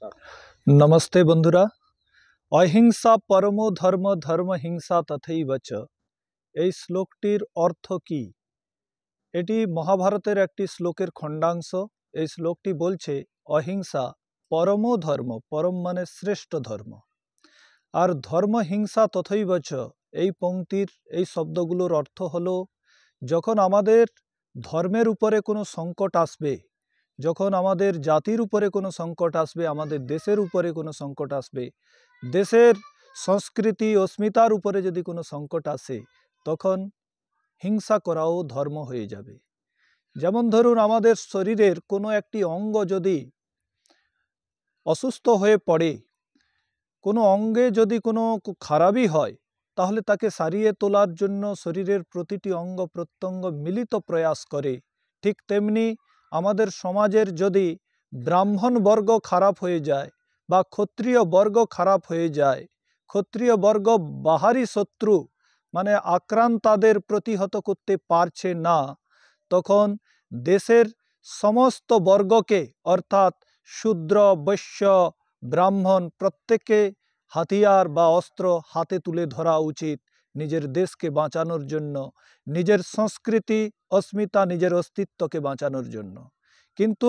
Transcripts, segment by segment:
नमस्ते बंधुरा। अहिंसा परमो धर्म, धर्म हिंसा तथैव च। এই শ্লোকটির অর্থ কি? এটি মহাভারতের একটি শ্লোকের খণ্ডাংশ। এই শ্লোকটি বলছে অহিংসা পরমো ধর্ম, পরম মানে শ্রেষ্ঠ ধর্ম, আর ধর্ম হিংসা তথৈব চ। এই পংক্তির এই শব্দগুলোর অর্থ হলো যখন আমাদের ধর্মের উপরে কোনো সংকট আসবে, যখন আমাদের জাতির উপরে কোনো সংকট আসবে, আমাদের দেশের উপরে কোনো সংকট আসবে, দেশের সংস্কৃতি অস্মিতার উপরে যদি কোনো সংকট আসে, তখন হিংসা করাও ধর্ম হয়ে যাবে। যেমন ধরুন, আমাদের শরীরের কোনো একটি অঙ্গ যদি অসুস্থ হয়ে পড়ে, কোনো অঙ্গে যদি কোনো খারাপই হয়, তাহলে তাকে সারিয়ে তোলার জন্য শরীরের প্রতিটি অঙ্গ প্রত্যঙ্গ মিলিত প্রয়াস করে। ঠিক তেমনি আমাদের সমাজের যদি ব্রাহ্মণ বর্গ খারাপ হয়ে যায় বা ক্ষত্রিয় বর্গ খারাপ হয়ে যায়, ক্ষত্রিয় বর্গ বাহারি শত্রু মানে আক্রান্তাদের প্রতিহত করতে পারছে না, তখন দেশের সমস্ত বর্গকে অর্থাৎ শূদ্র বৈশ্য ব্রাহ্মণ প্রত্যেককে হাতিয়ার বা অস্ত্র হাতে তুলে ধরা উচিত নিজের দেশকে বাঁচানোর জন্য, নিজের সংস্কৃতি অস্মিতা নিজের অস্তিত্বকে বাঁচানোর জন্য। কিন্তু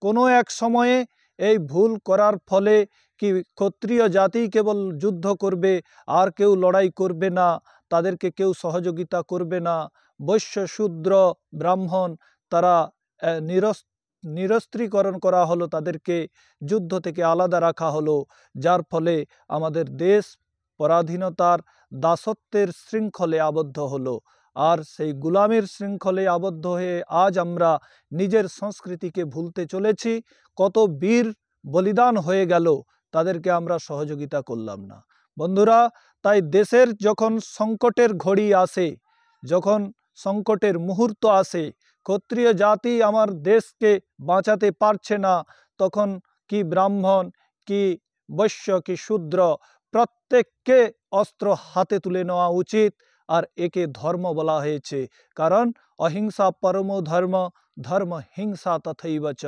কোনো এক সময়ে এই ভুল করার ফলে কি ক্ষত্রিয় জাতি কেবল যুদ্ধ করবে আর কেউ লড়াই করবে না, তাদেরকে কেউ সহযোগিতা করবে না, বৈশ্য শূদ্র ব্রাহ্মণ তারা নিরস্ত্রীকরণ করা হলো, তাদেরকে যুদ্ধ থেকে আলাদা রাখা হলো, যার ফলে আমাদের দেশ পরাধীনতার দাসত্বের শৃঙ্খলে আবদ্ধ হলো। আর সেই গুলামের শৃঙ্খলে আবদ্ধ হয়ে আজ আমরা নিজের সংস্কৃতিকে ভুলতে চলেছি। কত বীর বলিদান হয়ে গেল, তাদেরকে আমরা সহযোগিতা করলাম না। বন্ধুরা, তাই দেশের যখন সংকটের ঘড়ি আসে, যখন সংকটের মুহূর্ত আসে, ক্ষত্রিয় জাতি আমার দেশকে বাঁচাতে পারছে না, তখন কি ব্রাহ্মণ কি বৈশ্য কি শূদ্র প্রত্যেককে অস্ত্র হাতে তুলে নেওয়া উচিত। আর একে ধর্ম বলা হয়েছে, কারণ অহিংসা পরমো ধর্ম, ধর্ম হিংসা তথৈব চ।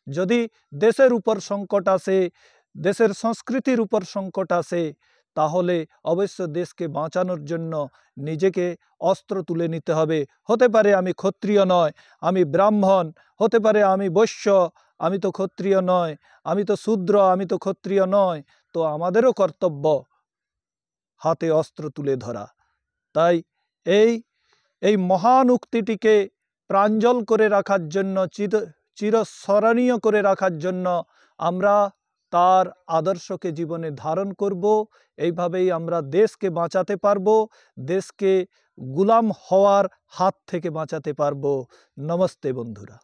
যদি দেশের উপর সংকট আসে, দেশের সংস্কৃতির উপর সংকট আসে, তাহলে অবশ্য দেশকে বাঁচানোর জন্য নিজেকে অস্ত্র তুলে নিতে হবে। হতে পারে আমি ক্ষত্রিয় নয়, আমি ব্রাহ্মণ, হতে পারে আমি বৈশ্য, আমি তো ক্ষত্রিয় নয়, আমি তো শূদ্র, আমি তো ক্ষত্রিয় নয়, তো আমাদেরও কর্তব্য হাতে অস্ত্র তুলে ধরা। তাই এই মহান উক্তিটিকে প্রাঞ্জল করে রাখার জন্য, চিরস্মরণীয় করে রাখার জন্য আমরা তার আদর্শকে জীবনে ধারণ করব। এইভাবেই আমরা দেশকে বাঁচাতে পারবো, দেশকে গুলাম হওয়ার হাত থেকে বাঁচাতে পারবো। নমস্তে বন্ধুরা।